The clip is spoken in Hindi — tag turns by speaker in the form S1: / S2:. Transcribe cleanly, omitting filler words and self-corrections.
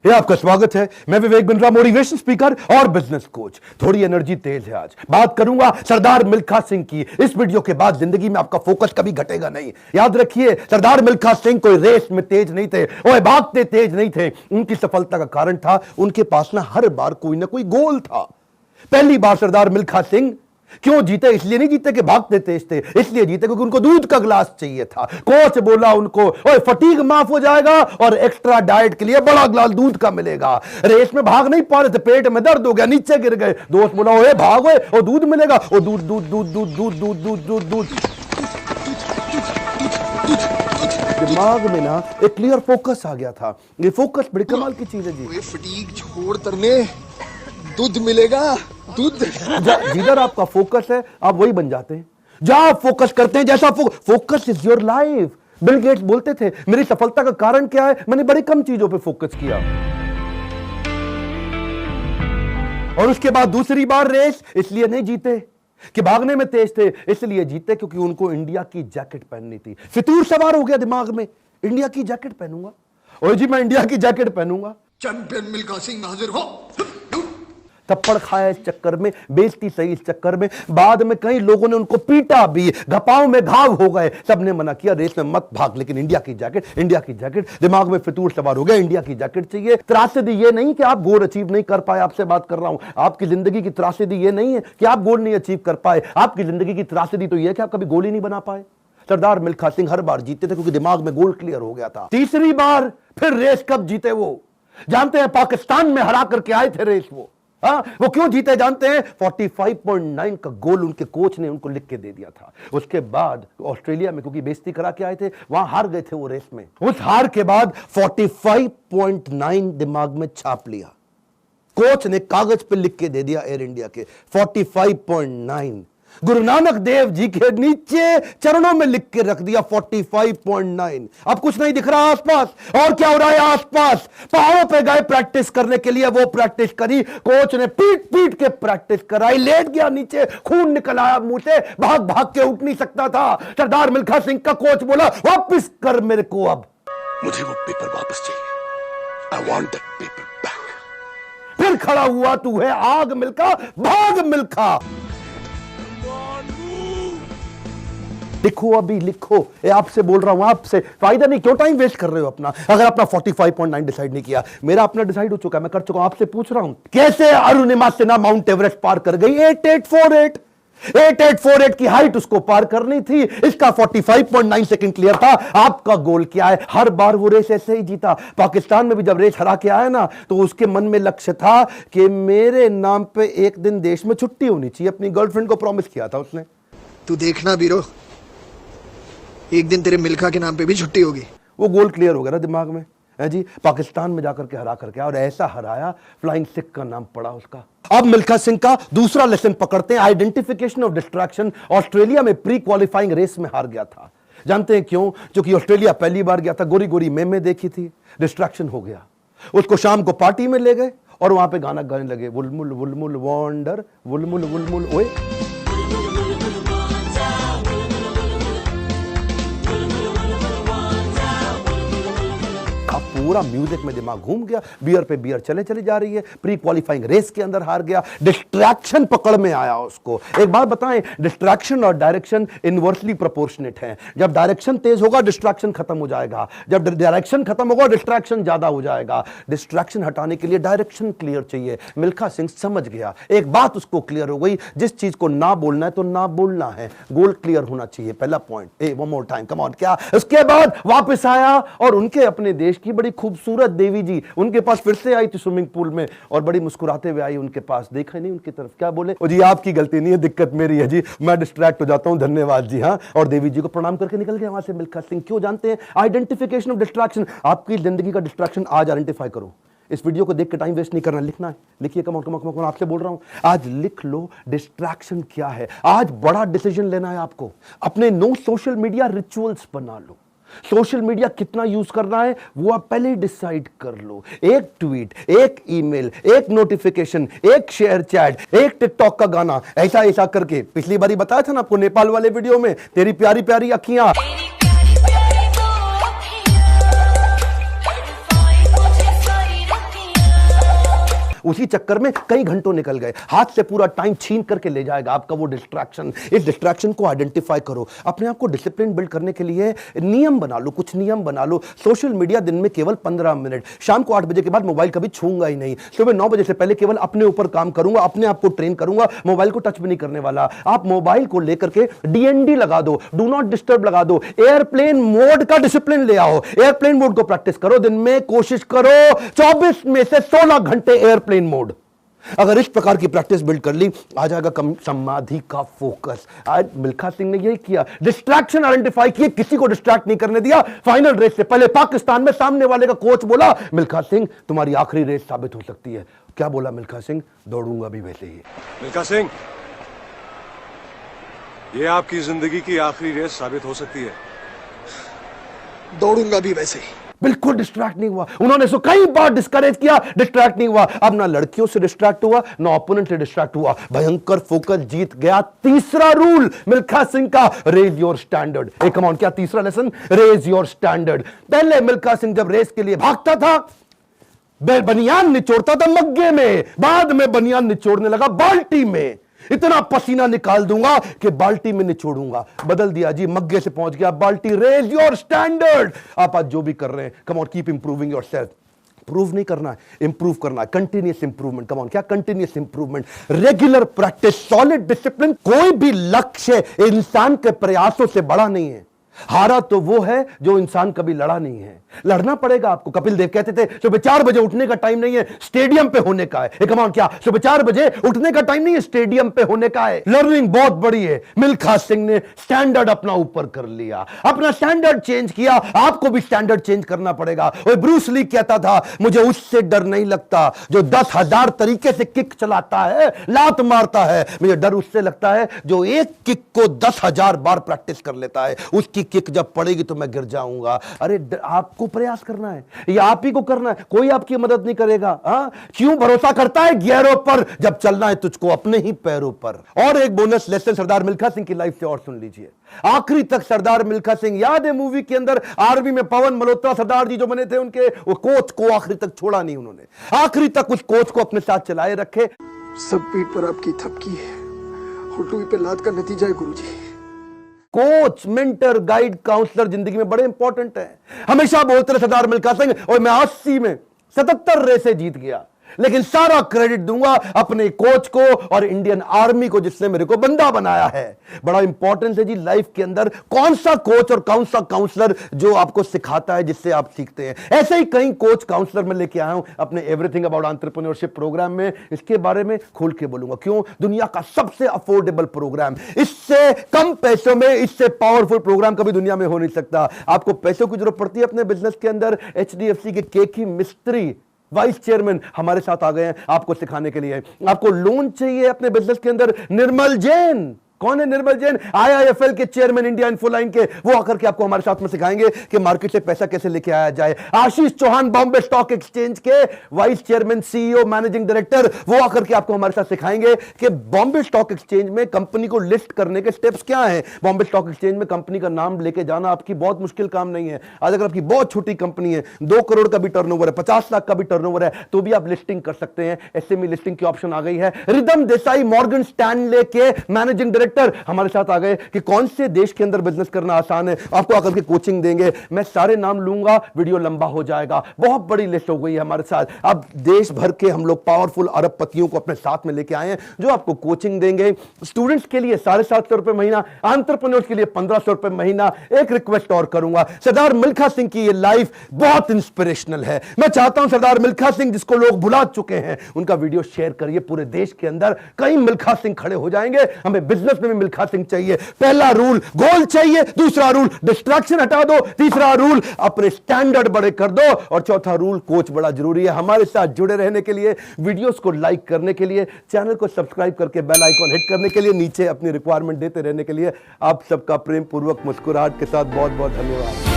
S1: ये आपका स्वागत है। मैं विवेक बिंद्रा, मोटिवेशन स्पीकर और बिजनेस कोच। थोड़ी एनर्जी तेज है। आज बात करूंगा सरदार मिल्खा सिंह की। इस वीडियो के बाद जिंदगी में आपका फोकस कभी घटेगा नहीं। याद रखिए, सरदार मिल्खा सिंह कोई रेस में तेज नहीं थे, वो भागते तेज नहीं थे। उनकी सफलता का कारण था उनके पास ना हर बार कोई ना कोई गोल था। पहली बार सरदार मिल्खा सिंह क्यों जीते? इसलिए नहीं जीते कि भागते तेज थे, इसलिए जीते क्योंकि उनको दूध का गिलास चाहिए था। कोच बोला उनको, ओए फटीग माफ हो जाएगा और एक्स्ट्रा डाइट के लिए बड़ा गिलास दूध का मिलेगा। रेस में भाग नहीं पा रहे थे, पेट में दर्द हो गया, नीचे गिर गए। दोस्त बोला, ओए भागो और दूध मिलेगा। और दूध दूध दूध दूध दूध दूध दूध दूध दूध दिमाग में ना एक क्लियर फोकस आ गया था। ये फोकस बड़ी कमाल की चीज है जी।
S2: फटीग छोड़ तरने दूध मिलेगा, दूध।
S1: जिधर आपका फोकस है आप वही बन जाते हैं। जहां आप फोकस करते हैं, जैसा focus is your life. Bill Gates बोलते थे, मेरी सफलता का कारण क्या है? मैंने बड़ी कम चीजों पे फोकस किया। और उसके बाद दूसरी बार रेस इसलिए नहीं जीते कि भागने में तेज थे, इसलिए जीते क्योंकि उनको इंडिया की जैकेट पहननी थी। फितूर सवार हो गया दिमाग में, इंडिया की जैकेट पहनूंगा। और जी मैं इंडिया की जैकेट पहनूंगा।
S2: चैंपियन मिल्खा सिंह हाजिर हो।
S1: थप्पड़ खाया इस चक्कर में, बेइज्जती सही इस चक्कर में। बाद में कई लोगों ने उनको पीटा भी, घपाव में घाव हो गए। सबने मना किया, रेस में मत भाग, लेकिन इंडिया की जैकेट, इंडिया की जैकेट। दिमाग में फितूर सवार हो गया, इंडिया की जैकेट चाहिए। त्रासदी ये नहीं कि आप गोल अचीव नहीं कर पाए, आपसे बात कर रहा हूं। आपकी जिंदगी की त्रासदी ये नहीं है कि आप गोल नहीं अचीव कर पाए। आपकी जिंदगी की त्रासदी तो ये है कि आप कभी गोल ही नहीं बना पाए। सरदार मिल्खा सिंह हर बार जीते थे क्योंकि दिमाग में गोल क्लियर हो गया था। तीसरी बार फिर रेस कब जीते वो जानते हैं? पाकिस्तान में हरा करके आए थे रेस वो। वो क्यों जीते जानते हैं? 45.9 का गोल उनके कोच ने उनको लिख के दे दिया था। उसके बाद ऑस्ट्रेलिया में क्योंकि बेइज्जती करा के आए थे, वहां हार गए थे वो रेस में। उस हार के बाद 45.9 दिमाग में छाप लिया। कोच ने कागज पे लिख के दे दिया एयर इंडिया के 45.9। गुरु नानक देव जी के नीचे चरणों में लिख के रख दिया 45.9। अब कुछ नहीं दिख रहा आसपास। और क्या हो रहा है आसपास? पहाड़ों पे गए प्रैक्टिस करने के लिए, वो प्रैक्टिस करी। कोच ने पीट पीट के प्रैक्टिस कराई। लेट गया नीचे, खून निकल आया मुंह से, भाग भाग के उठ नहीं सकता था। सरदार मिल्खा सिंह का कोच बोला, वापस कर मेरे को, अब
S2: मुझे वो पेपर वापस चाहिए। I want that paper back।
S1: फिर खड़ा हुआ, तू है आग मिल्खा, भाग मिल्खा। लिखो, अभी लिखो। आपसे बोल रहा हूं, आपसे फायदा नहीं, क्यों टाइम वेस्ट कर रहे हो अपना? अगर अपना 45.9 डिसाइड नहीं किया, मेरा अपना डिसाइड हो चुका है, मैं कर चुका हूं। आपसे पूछ रहा हूं, कैसे अरुणिमा सिन्हा माउंट एवरेस्ट पार कर गई? 8848 की हाइट उसको पार करनी थी। इसका 45.9 सेकंड क्लियर था। आपका गोल क्या है? हर बार वो रेस ऐसे ही जीता। पाकिस्तान में भी जब रेस हरा के आया ना, तो उसके मन में लक्ष्य था कि मेरे नाम पे एक दिन देश में छुट्टी होनी चाहिए। अपनी गर्लफ्रेंड को प्रॉमिस किया था उसने।
S2: तू देखना बीरो, एक दिन तेरे मिल्खा के नाम पे भी छुट्टी होगी।
S1: वो गोल क्लियर हो गया ना दिमाग में, है जी। पाकिस्तान में जाकर के हरा करके, और ऐसा हराया, फ्लाइंग सिख का नाम पड़ा उसका। अब मिल्खा सिंह का दूसरा लेसन पकड़ते हैं, आइडेंटिफिकेशन ऑफ डिस्ट्रैक्शन। ऑस्ट्रेलिया में प्री क्वालिफाइंग रेस में हार गया था। जानते हैं क्यों? क्योंकि ऑस्ट्रेलिया पहली बार गया था, गोरी गोरी मेमे देखी थी, डिस्ट्रैक्शन हो गया। उसको शाम को पार्टी में ले गए और वहां पे गाना गाने लगे, वुलमुल वुलमुल वॉन्डर, वुलमुल वुलमुल ओए। पूरा म्यूजिक में दिमाग घूम गया, बियर पे बियर चले चली जा रही है। प्री क्वालिफाइंग रेस के अंदर हार गया, डिस्ट्रैक्शन पकड़ में आया उसको। एक बात बताएं, डिस्ट्रैक्शन और डायरेक्शन इनवर्सली प्रोपोर्शनेट है। जब डायरेक्शन तेज होगा, डिस्ट्रैक्शन खत्म हो जाएगा। जब डायरेक्शन खत्म होगा, डिस्ट्रैक्शन ज्यादा हो जाएगा। डिस्ट्रैक्शन हटाने के लिए डायरेक्शन क्लियर चाहिए। मिल्खा सिंह समझ गया, एक बात उसको क्लियर हो गई, जिस चीज को ना बोलना है तो ना बोलना है, गोल क्लियर होना चाहिए। पहला point, one more time, come on. क्या? उसके बाद वापस आया और उनके अपने देश की बड़ी खूबसूरत देवी जी उनके पास फिर से आई थी स्विमिंग पूल में, और बड़ी मुस्कुराते हुए आई उनके पास। देखा नहीं उनकी तरफ, क्या बोले? ओ जी आपकी गलती नहीं है, दिक्कत मेरी है जी, मैं डिस्ट्रैक्ट हो जाता हूं, धन्यवाद जी। हाँ, और देवी जी को प्रणाम करके निकल गया वहां से मिल्खा सिंह। क्यों जानते हैं? Identification of distraction. आपकी जिंदगी का डिस्ट्रैक्शन आज आइडेंटिफाई करो। इस वीडियो को देख के टाइम वेस्ट नहीं करना, लिखना है, लिखिए। कम आपसे बोल रहा हूं, आज लिख लो डिस्ट्रैक्शन क्या है। आज बड़ा डिसीजन लेना है आपको। अपने नो सोशल मीडिया रिचुअल्स बना लो। सोशल मीडिया कितना यूज करना है वो आप पहले ही डिसाइड कर लो। एक ट्वीट, एक ईमेल, एक नोटिफिकेशन, एक शेयर चैट, एक टिकटॉक का गाना, ऐसा ऐसा करके। पिछली बारी बताया था ना आपको नेपाल वाले वीडियो में, तेरी प्यारी प्यारी अखियां। उसी चक्कर में कई घंटों निकल गए, हाथ से पूरा टाइम छीन करके ले जाएगा आपका वो डिस्ट्रैक्शन। इस डिस्ट्रैक्शन को आइडेंटिफाई करो, अपने आप को डिसिप्लिन बिल्ड करने के लिए नियम बना लो, कुछ नियम बना लो। सोशल मीडिया दिन में केवल 15 मिनट, शाम को 8 बजे के बाद मोबाइल कभी छूंगा ही नहीं, सुबह 9 बजे से पहले केवल अपने ऊपर काम करूंगा, अपने आप को ट्रेन करूंगा, मोबाइल को टच भी नहीं करने वाला। आप मोबाइल को लेकर के डीएनडी लगा दो, डू नॉट डिस्टर्ब लगा दो, एयरप्लेन मोड का डिसिप्लिन ले आओ, एयरप्लेन मोड को प्रैक्टिस करो। दिन में कोशिश करो 24 में से 16 घंटे एयरप्लेन मोड। अगर इस प्रकार की प्रैक्टिस बिल्ड कर ली, आ जाएगा समाधि का फोकस। आज मिल्खा सिंह ने यही किया, डिस्ट्रैक्शन आइडेंटिफाई किए, किसी को डिस्ट्रैक्ट नहीं करने दिया। फाइनल रेस से पहले पाकिस्तान में सामने वाले का कोच बोला, मिल्खा सिंह तुम्हारी आखिरी रेस साबित हो सकती है। क्या बोला मिल्खा सिंह? दौड़ूंगा भी वैसे ही।
S3: मिल्खा सिंह, ये आपकी जिंदगी की आखिरी रेस साबित हो सकती है।
S2: दौड़ूंगा भी वैसे ही।
S1: बिल्कुल डिस्ट्रैक्ट नहीं हुआ। उन्होंने इसको कई बार डिस्करेज किया, डिस्ट्रैक्ट नहीं हुआ। अब ना लड़कियों से डिस्ट्रैक्ट हुआ, ना ओपोनेंट से डिस्ट्रैक्ट हुआ, भयंकर फोकस, जीत गया। तीसरा रूल मिल्खा सिंह का, रेज योर स्टैंडर्ड। एक कमांड, क्या तीसरा लेसन? Raise your standard. पहले मिल्खा सिंह जब रेस के लिए भागता था, बनियान निचोड़ता था मग्गे में, बाद में बनियान निचोड़ने लगा बाल्टी में। इतना पसीना निकाल दूंगा कि बाल्टी में निचोड़ूंगा। बदल दिया जी, मग्गे से पहुंच गया बाल्टी। Raise your standard. आप आज जो भी कर रहे हैं, come on, keep improving yourself. Prove नहीं करना है, इंप्रूव करना है, कंटिन्यूअस इंप्रूवमेंट। कम ऑन, क्या continuous improvement? Regular practice, solid discipline. कोई भी लक्ष्य इंसान के प्रयासों से बड़ा नहीं है। हारा तो वो है जो इंसान कभी लड़ा नहीं है। लड़ना पड़ेगा आपको। कपिल देव कहते थे सुबह 4 बजे उठने का टाइम नहीं है, स्टेडियम पे होने का है। कमाल, क्या सुबह 4 बजे उठने का टाइम नहीं है, स्टेडियम पे होने का है। लर्निंग बहुत बड़ी है। मिल्खा सिंह ने स्टैंडर्ड अपना ऊपर कर लिया, अपना स्टैंडर्ड चेंज किया। आपको भी स्टैंडर्ड चेंज करना पड़ेगा। और ब्रूस ली कहता था, मुझे उससे डर नहीं लगता जो 10,000 तरीके से किक चलाता है, लात मारता है। मुझे डर उससे लगता है जो एक किक को 10,000 बार प्रैक्टिस कर लेता है। उसकी किक जब पड़ेगी तो मैं गिर जाऊंगा। अरे आपको प्रयास करना है, ये आप ही को करना है, कोई आपकी मदद नहीं करेगा। क्यों भरोसा करता है गियरों पर, जब चलना है तुझको अपने ही पैरों पर। और एक बोनस लेसन सरदार मिल्खा सिंह की लाइफ से और सुन लीजिए। आखिरी तक सरदार मिल्खा सिंह, याद है मूवी के अंदर आर्मी में पवन मल्होत्रा सरदार जी जो बने थे, उनके वो कोच को आखिरी तक छोड़ा नहीं उन्होंने। आखिरी तक उस कोच को अपने साथ चलाए रखे।
S2: सब पीठ पर आपकी थपकी है, हुटुई पे लात का नतीजा है गुरुजी।
S1: कोच, मेंटर, गाइड, काउंसलर जिंदगी में बड़े इंपॉर्टेंट है। हमेशा बोलते रहे सरदार मिल्खा सिंह, और मैं 80 में 77 रेसें जीत गया, लेकिन सारा क्रेडिट दूंगा अपने कोच को और इंडियन आर्मी को जिसने मेरे को बंदा बनाया है। बड़ा इंपॉर्टेंट है जी लाइफ के अंदर कौन सा कोच और कौन सा काउंसलर जो आपको सिखाता है, जिससे आप सीखते हैं। ऐसे ही कई कोच काउंसलर मैं लेके आया हूं अपने एवरीथिंग अबाउट एंटरप्रेन्योरशिप प्रोग्राम में। इसके बारे में खोल के बोलूंगा। क्यों? दुनिया का सबसे अफोर्डेबल प्रोग्राम, इससे कम पैसों में इससे पावरफुल प्रोग्राम कभी दुनिया में हो नहीं सकता। आपको पैसों की जरूरत पड़ती है अपने बिजनेस के अंदर, HDFC के केकी मिस्त्री वाइस चेयरमैन हमारे साथ आ गए हैं आपको सिखाने के लिए। आपको लोन चाहिए अपने बिजनेस के अंदर, निर्मल जैन। कौन है निर्मल जैन? IIFL के चेयरमैन, इंडिया इन्फोलाइन के। वो आकर के आपको हमारे साथ में सिखाएंगे कि मार्केट से पैसा कैसे लेके आया जाए। आशीष चौहान, बॉम्बे स्टॉक एक्सचेंज के vice chairman, CEO, managing director, वो आकर के आपको हमारे साथ सिखाएंगे कि बॉम्बे स्टॉक एक्सचेंज में कंपनी को लिस्ट करने के स्टेप्स क्या हैं। बॉम्बे स्टॉक एक्सचेंज में कंपनी का नाम लेके जाना आपकी बहुत मुश्किल काम नहीं है। आज अगर आपकी बहुत छोटी कंपनी है, 2 करोड़ का भी टर्नओवर है, 50 लाख का भी टर्नओवर है, तो भी आप लिस्टिंग कर सकते हैं। SME लिस्टिंग की ऑप्शन आ गई है। रिदम देसाई, मॉर्गन स्टैनले के मैनेजिंग डायरेक्टर हमारे साथ आ गए कि कौन से देश के अंदर बिजनेस करना आसान है। आपको आकर के कोचिंग देंगे। मैं सारे नाम लूंगा, वीडियो लंबा हो जाएगा। बहुत बड़ी लिस्ट हो गई है हमारे साथ। अब देश भर के हम लोग पावरफुल अरबपतियों को अपने साथ में लेके आए हैं जो आपको कोचिंग देंगे। स्टूडेंट्स के लिए 750 रुपए महीना, एंटरप्रेन्योर्स के लिए 1500 रुपए महीना। एक रिक्वेस्ट और करूंगा, सरदार मिल्खा सिंह की ये लाइफ बहुत इंस्पिरेशनल है। मैं चाहता हूं सरदार मिल्खा सिंह जिसको लोग भुला चुके हैं, उनका वीडियो शेयर करिए पूरे देश के अंदर। कई मिल्खा सिंह खड़े हो जाएंगे। हमें बिजनेस में भी मिल्खा सिंह चाहिए। पहला रूल गोल चाहिए, दूसरा रूल डिस्ट्रैक्शन हटा दो, तीसरा रूल अपने स्टैंडर्ड बड़े कर दो, और चौथा रूल कोच बड़ा जरूरी है। हमारे साथ जुड़े रहने के लिए, वीडियोस को लाइक करने के लिए, चैनल को सब्सक्राइब करके बेल आइकॉन हिट करने के लिए, नीचे अपनी रिक्वायरमेंट देते रहने के लिए आप सबका प्रेम पूर्वक मुस्कुराहट के साथ बहुत बहुत धन्यवाद।